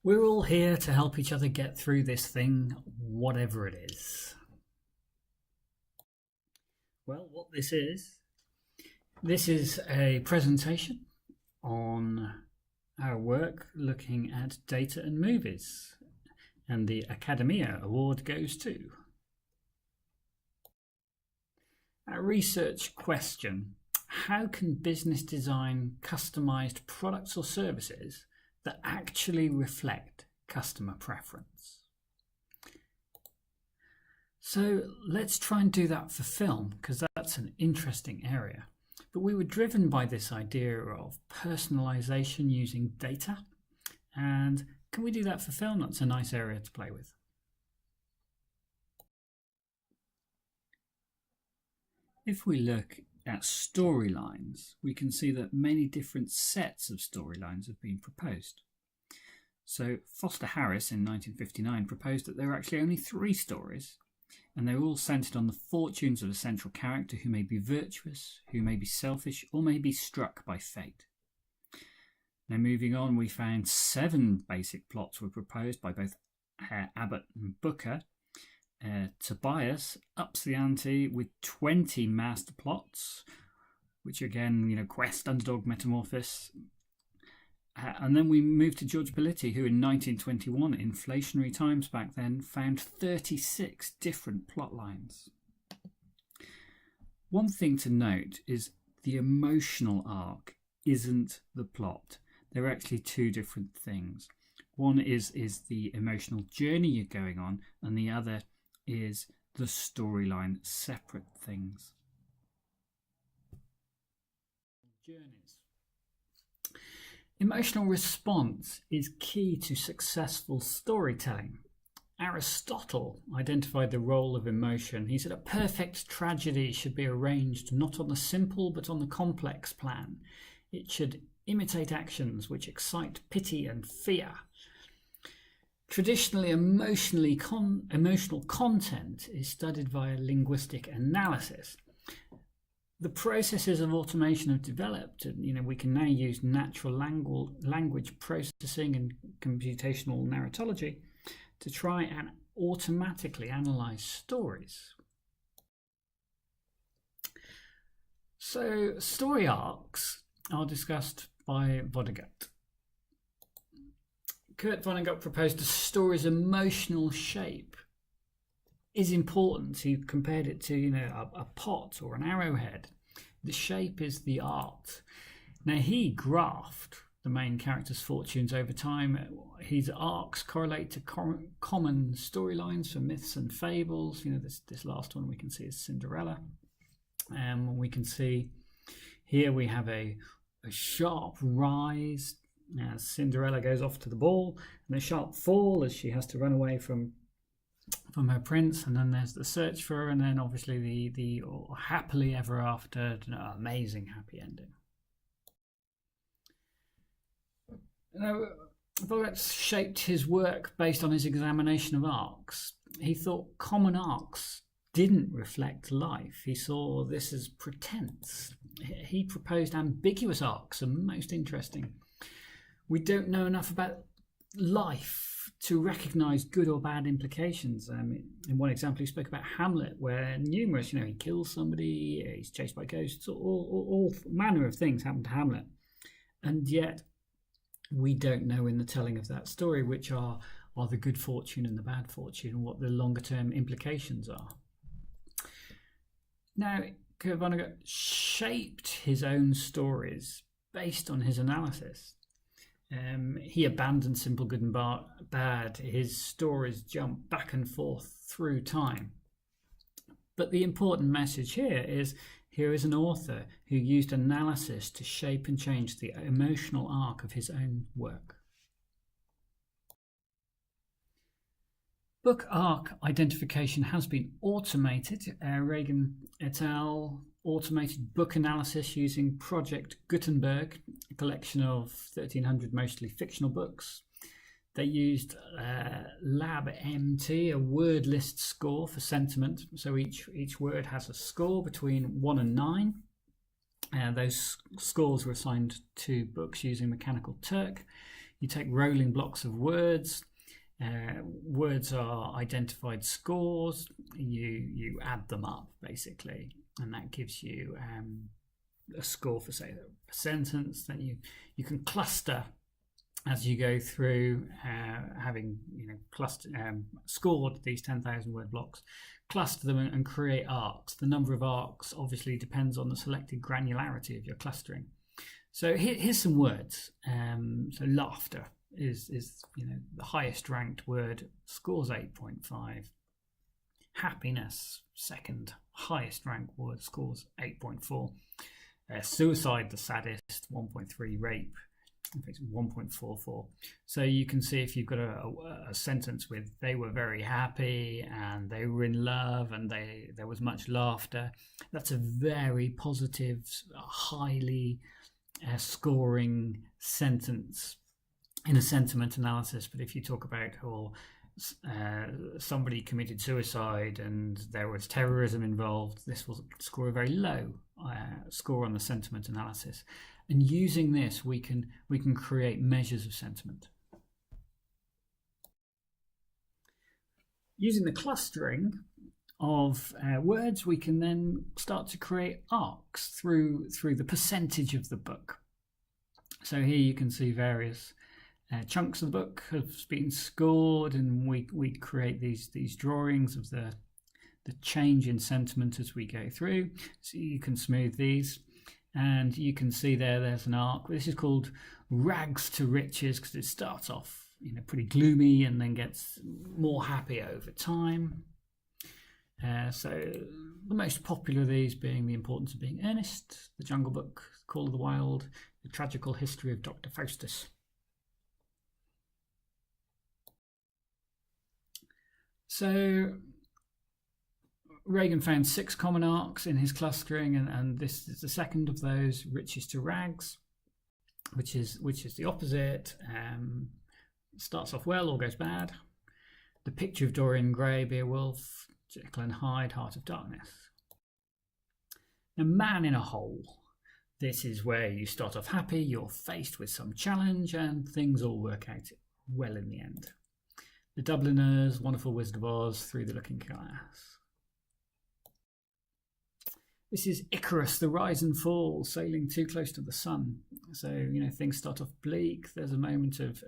We're all here to help each other get through this thing, whatever it is. Well, what this is a presentation on our work looking at data and movies, and the Academia Award goes to our research question: how can business design customized products or services that actually reflect customer preference? So let's try and do that for film, because that's an interesting area. But we were driven by this idea of personalization using data. And can we do that for film? That's a nice area to play with. If we look at storylines, we can see that many different sets of storylines have been proposed. So Foster Harris in 1959 proposed that there are actually only 3 stories, and they're all centered on the fortunes of a central character who may be virtuous, who may be selfish, or may be struck by fate. Now moving on, we found 7 basic plots were proposed by both Abbott and Booker. Tobias ups the ante with 20 master plots, which again, quest, underdog, metamorphosis. And then we moved to George Belletti, who in 1921, inflationary times back then, found 36 different plot lines. One thing to note is the emotional arc isn't the plot. They're actually 2 different things. One is the emotional journey you're going on, and the other is the storyline, separate things. Journeys. Emotional response is key to successful storytelling. Aristotle identified the role of emotion. He said a perfect tragedy should be arranged not on the simple but on the complex plan. It should imitate actions which excite pity and fear. Traditionally, emotional content is studied via linguistic analysis. The processes of automation have developed, and we can now use natural language processing and computational narratology to try and automatically analyze stories. So, story arcs are discussed by Vonnegut. Kurt Vonnegut proposed a story's emotional shape is important. He compared it to, a pot or an arrowhead. The shape is the art. Now, he graphed the main character's fortunes over time. His arcs correlate to common storylines for myths and fables. This last one we can see is Cinderella. We can see here we have a sharp rise as Cinderella goes off to the ball, and a sharp fall as she has to run away from her prince, and then there's the search for her, and then obviously the happily ever after, amazing happy ending. Vonnegut shaped his work based on his examination of arcs. He thought common arcs didn't reflect life. He saw this as pretense. He proposed ambiguous arcs, and most interesting. We don't know enough about life to recognise good or bad implications. In one example, he spoke about Hamlet, where numerous, he kills somebody, he's chased by ghosts, all manner of things happen to Hamlet. And yet, we don't know in the telling of that story which are the good fortune and the bad fortune, and what the longer term implications are. Now, Kurt Vonnegut shaped his own stories based on his analysis. He abandoned simple good and bad. His stories jump back and forth through time. But the important message here is an author who used analysis to shape and change the emotional arc of his own work. Book arc identification has been automated. Reagan et al. Automated book analysis using Project Gutenberg, a collection of 1,300 mostly fictional books. They used LabMT, a word list score for sentiment. So each word has a score between 1 and 9. Those scores were assigned to books using Mechanical Turk. You take rolling blocks of words. Words are identified scores. You add them up basically, and that gives you a score for, say, a sentence. Then you can cluster as you go through, having scored these 10,000 word blocks, cluster them and create arcs. The number of arcs obviously depends on the selected granularity of your clustering. So here's some words. So laughter is the highest ranked word, scores 8.5. Happiness, second highest ranked word, scores 8.4. Suicide, the saddest, 1.3. Rape, 1.44. So you can see if you've got a sentence with they were very happy and they were in love and there was much laughter, that's a very positive, highly scoring sentence in a sentiment analysis. But if you talk about somebody committed suicide and there was terrorism involved, this will score a very low score on the sentiment analysis. And using this, we can create measures of sentiment. Using the clustering of words, we can then start to create arcs through the percentage of the book. So here you can see various chunks of the book have been scored, and we create these drawings of the change in sentiment as we go through. So you can smooth these, and you can see there's an arc. This is called rags to riches because it starts off pretty gloomy and then gets more happy over time. So the most popular of these being The Importance of Being Earnest, The Jungle Book, Call of the Wild, The Tragical History of Dr. Faustus. So Reagan found 6 common arcs in his clustering, and this is the second of those, riches to rags, which is the opposite. Starts off well or goes bad. The Picture of Dorian Gray, Beowulf, Jekyll and Hyde, Heart of Darkness. Now, Man in a Hole. This is where you start off happy, you're faced with some challenge, and things all work out well in the end. The Dubliners, Wonderful Wizard of Oz, Through the Looking Glass. This is Icarus, the rise and fall, sailing too close to the sun. So, things start off bleak. There's a moment of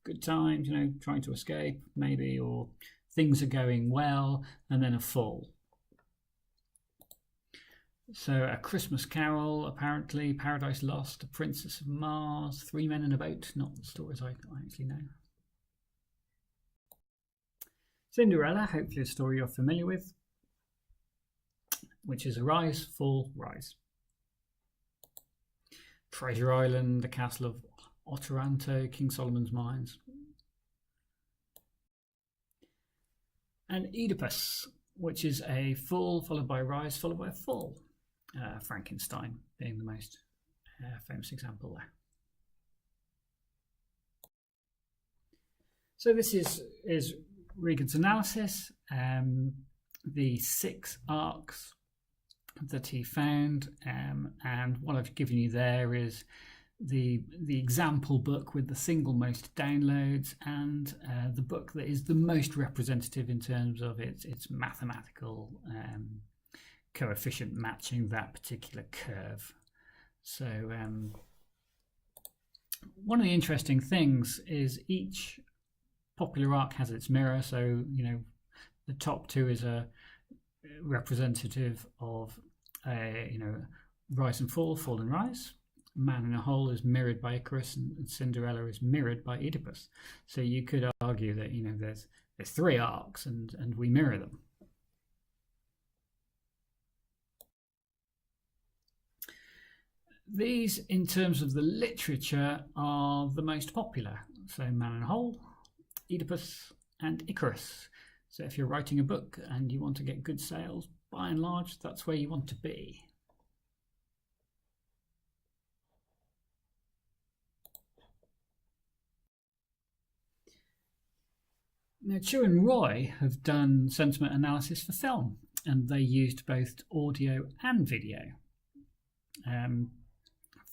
good times, trying to escape maybe, or things are going well, and then a fall. So A Christmas Carol, apparently, Paradise Lost, A Princess of Mars, Three Men in a Boat, not the stories I actually know. Cinderella, hopefully a story you're familiar with, which is a rise, fall, rise. Treasure Island, the Castle of Otranto, King Solomon's Mines. And Oedipus, which is a fall followed by a rise followed by a fall. Frankenstein being the most famous example there. So this is Regan's analysis. The 6 arcs that he found, and what I've given you there is the example book with the single most downloads, and the book that is the most representative in terms of its mathematical coefficient matching that particular curve. So one of the interesting things is each popular arc has its mirror. So the top 2 is a representative of rise and fall, fall and rise. Man in a Hole is mirrored by Icarus, and Cinderella is mirrored by Oedipus. So you could argue that there's 3 arcs and we mirror them. These, in terms of the literature, are the most popular. So Man in a Hole, Oedipus, and Icarus. So if you're writing a book and you want to get good sales, by and large, that's where you want to be. Now, Chu and Roy have done sentiment analysis for film, and they used both audio and video.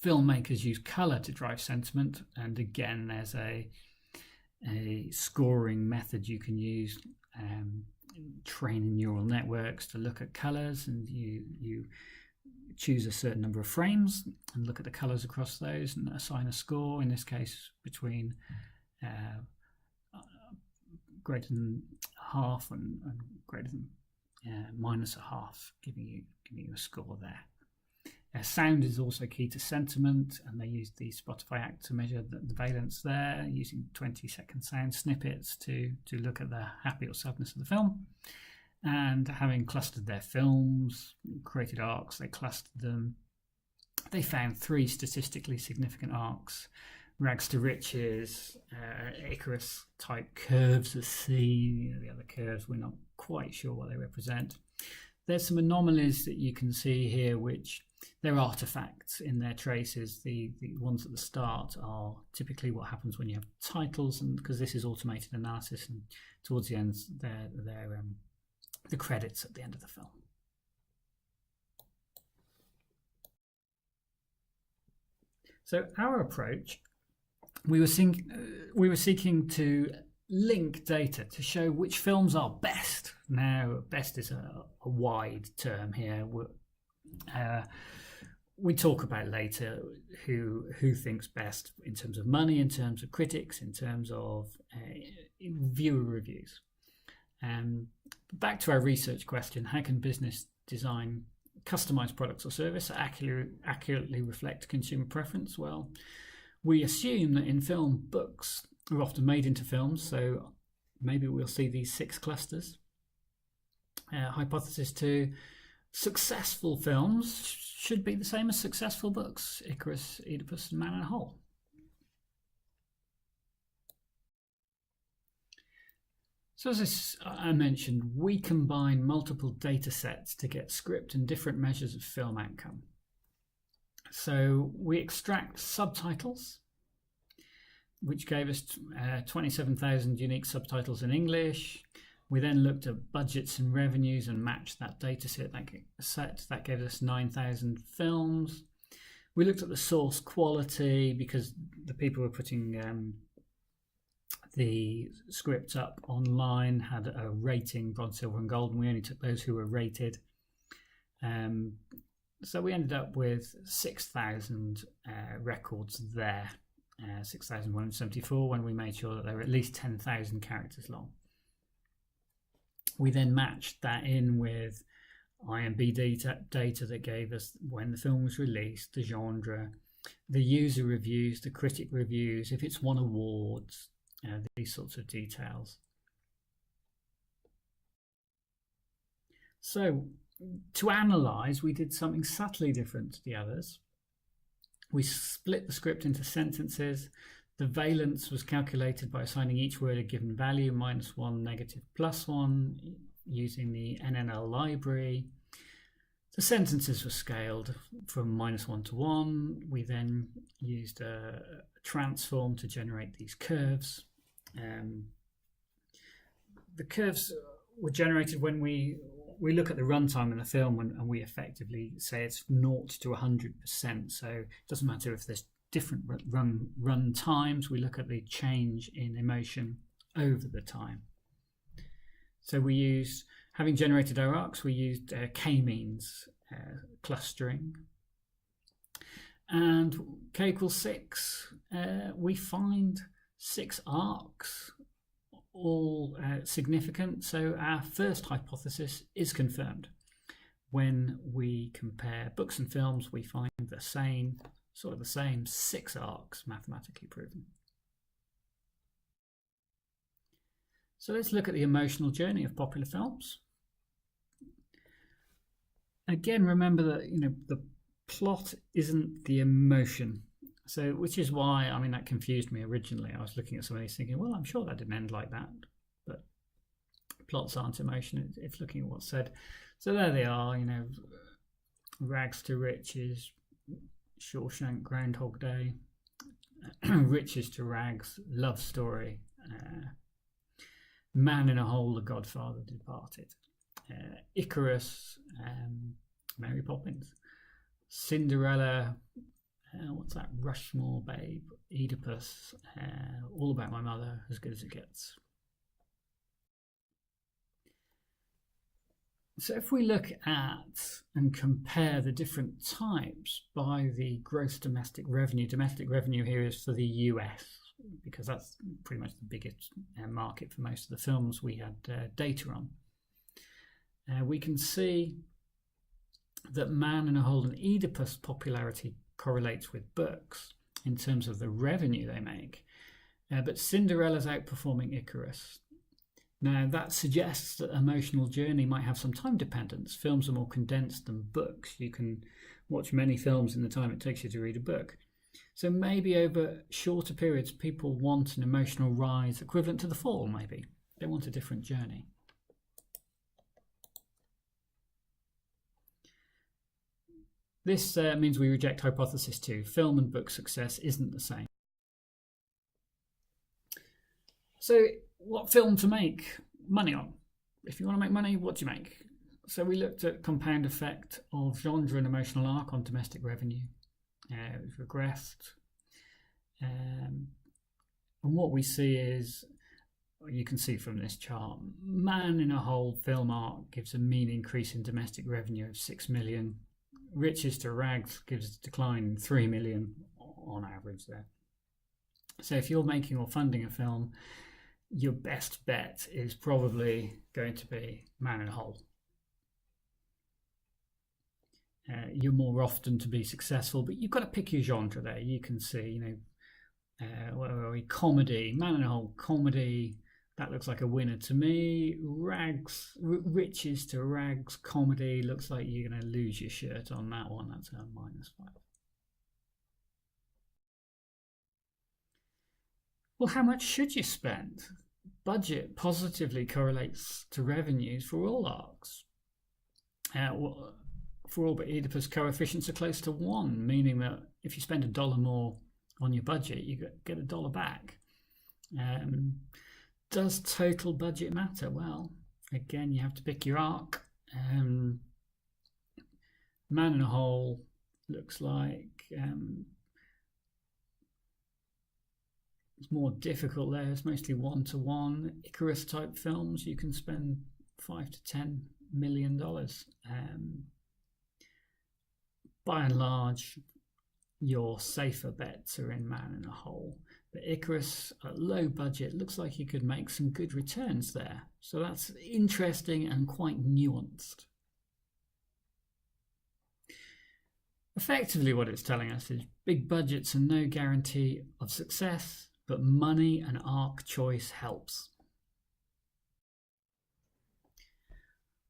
filmmakers use colour to drive sentiment, and again there's a scoring method you can use, training neural networks to look at colours, and you choose a certain number of frames and look at the colours across those and assign a score, in this case between greater than half and greater than minus a half, giving you a score there. Sound is also key to sentiment, and they use the Spotify act to measure the valence there, using 20-second sound snippets to look at the happy or sadness of the film. And having clustered their films, created arcs, they clustered them. They found 3 statistically significant arcs: rags to riches, Icarus type curves are seen. The other curves, we're not quite sure what they represent. There's some anomalies that you can see here, which they're artifacts in their traces. The ones at the start are typically what happens when you have titles, and because this is automated analysis, and towards the end they're the credits at the end of the film. So our approach, we were seeking to link data to show which films are best. Now, best is a wide term here. We talk about later who thinks best in terms of money, in terms of critics, in terms of viewer reviews. Back to our research question: how can business design customized products or service that accurately reflect consumer preference? Well, we assume that in film, books are often made into films, so maybe we'll see these 6 clusters. Hypothesis 2: successful films should be the same as successful books: Icarus, Oedipus, and Man in a Hole. So as I mentioned, we combine multiple data sets to get script and different measures of film outcome. So we extract subtitles, which gave us 27,000 unique subtitles in English. We then looked at budgets and revenues and matched that data set. That gave us 9,000 films. We looked at the source quality, because the people who were putting the script up online had a rating, bronze, silver and gold, and we only took those who were rated. So we ended up with 6,000 records there, 6,174, when we made sure that they were at least 10,000 characters long. We then matched that in with IMDb data that gave us when the film was released, the genre, the user reviews, the critic reviews, if it's won awards, these sorts of details. So to analyse, we did something subtly different to the others. We split the script into sentences. The valence was calculated by assigning each word a given value, -1, +1, using the NNL library. The sentences were scaled from -1 to 1. We then used a transform to generate these curves. The curves were generated when we look at the runtime in the film, and we effectively say it's 0 to 100%. So it doesn't matter if there's different run times. We look at the change in emotion over the time. So we used, having generated our arcs, we used k-means clustering. And k equals 6, we find 6 arcs, all significant. So our first hypothesis is confirmed. When we compare books and films, we find the same 6 arcs mathematically proven. So let's look at the emotional journey of popular films. Again, remember that the plot isn't the emotion. So, which is why, that confused me originally. I was looking at some of these thinking, well, I'm sure that didn't end like that. But plots aren't emotion, it's looking at what's said. So there they are, rags to riches, Shawshank, Groundhog Day, riches to rags, love story, Man in a Hole, The Godfather Departed, Icarus, Mary Poppins, Cinderella, what's that? Rushmore, Babe, Oedipus, All About My Mother, As Good as It Gets. So if we look at and compare the different types by the gross domestic revenue here is for the US, because that's pretty much the biggest market for most of the films we had data on. We can see that Man in a Hole and Oedipus popularity correlates with books in terms of the revenue they make, but Cinderella's outperforming Icarus. Now that suggests that emotional journey might have some time dependence. Films are more condensed than books. You can watch many films in the time it takes you to read a book. So maybe over shorter periods people want an emotional rise equivalent to The Fall, maybe. They want a different journey. This means we reject hypothesis 2. Film and book success isn't the same. So what film to make money on? If you want to make money, what do you make? So we looked at compound effect of genre and emotional arc on domestic revenue. It was regressed. And what we see is, you can see from this chart, Man in a Hole film arc gives a mean increase in domestic revenue of 6 million. Riches to Rags gives a decline in 3 million on average there. So if you're making or funding a film, your best bet is probably going to be Man in a Hole. You're more often to be successful, but you've got to pick your genre there. You can see, comedy, Man in a Hole, comedy, that looks like a winner to me. Riches to Rags, comedy, looks like you're going to lose your shirt on that one. That's a -5. Well, how much should you spend? Budget positively correlates to revenues for all arcs. For all but Oedipus, coefficients are close to 1, meaning that if you spend $1 more on your budget, you get $1 back. Does total budget matter? Well, again, you have to pick your arc. Man in a Hole looks like it's more difficult there. It's mostly 1-to-1. Icarus type films, you can spend $5 to $10 million. By and large, your safer bets are in Man in a Hole. But Icarus, at low budget, looks like you could make some good returns there. So that's interesting and quite nuanced. Effectively, what it's telling us is big budgets are no guarantee of success, but money and arc choice helps.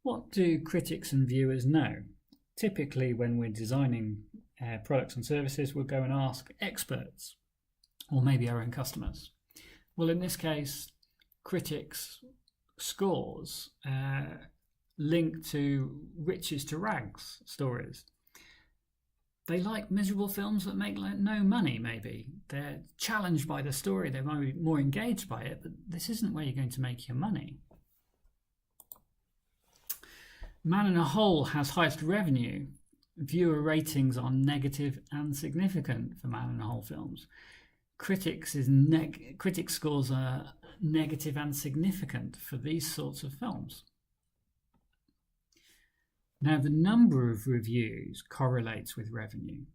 What do critics and viewers know? Typically, when we're designing products and services, we'll go and ask experts, or maybe our own customers. Well, in this case, critics' scores link to Riches to Rags stories. They like miserable films that make no money, maybe. They're challenged by the story, they might be more engaged by it, but this isn't where you're going to make your money. Man in a Hole has highest revenue. Viewer ratings are negative and significant for Man in a Hole films. Critics scores are negative and significant for these sorts of films. Now, the number of reviews correlates with revenue.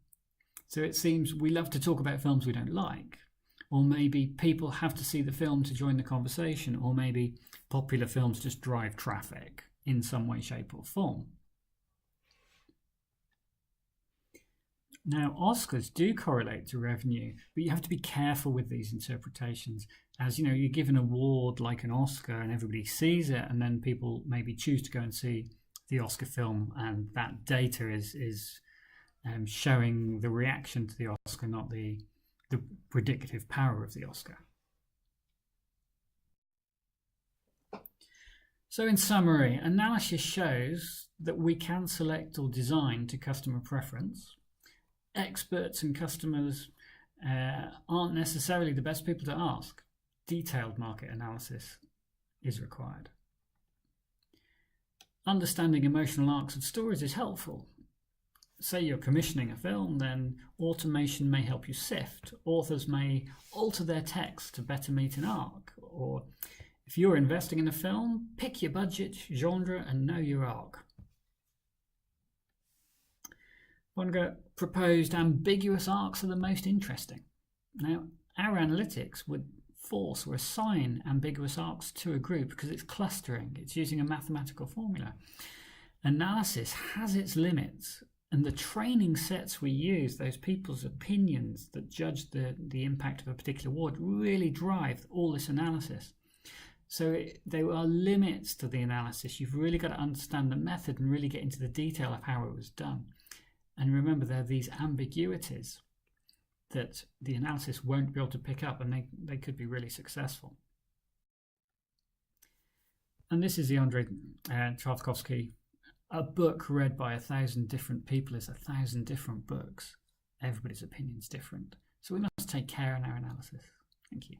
So it seems we love to talk about films we don't like, or maybe people have to see the film to join the conversation, or maybe popular films just drive traffic in some way, shape or form. Now, Oscars do correlate to revenue, but you have to be careful with these interpretations. As you know, you give an award like an Oscar and everybody sees it, and then people maybe choose to go and see the Oscar film, and that data is showing the reaction to the Oscar, not the predictive power of the Oscar. So in summary, analysis shows that we can select or design to customer preference. Experts and customers aren't necessarily the best people to ask. Detailed market analysis is required. Understanding emotional arcs of stories is helpful. say you're commissioning a film, then automation may help you sift. Authors may alter their text to better meet an arc. Or if you're investing in a film, pick your budget, genre, and know your arc. Vonnegut proposed ambiguous arcs are the most interesting. Now, our analytics would force or assign ambiguous arcs to a group because it's clustering, it's using a mathematical formula. Analysis has its limits, and the training sets we use, those people's opinions that judge the impact of a particular award, really drive all this analysis. So there are limits to the analysis. You've really got to understand the method and really get into the detail of how it was done. And remember, there are these ambiguities that the analysis won't be able to pick up, and they could be really successful. And this is the Andrei Tarkovsky. A book read by 1,000 different people is 1,000 different books. Everybody's opinion is different. So we must take care in our analysis. Thank you.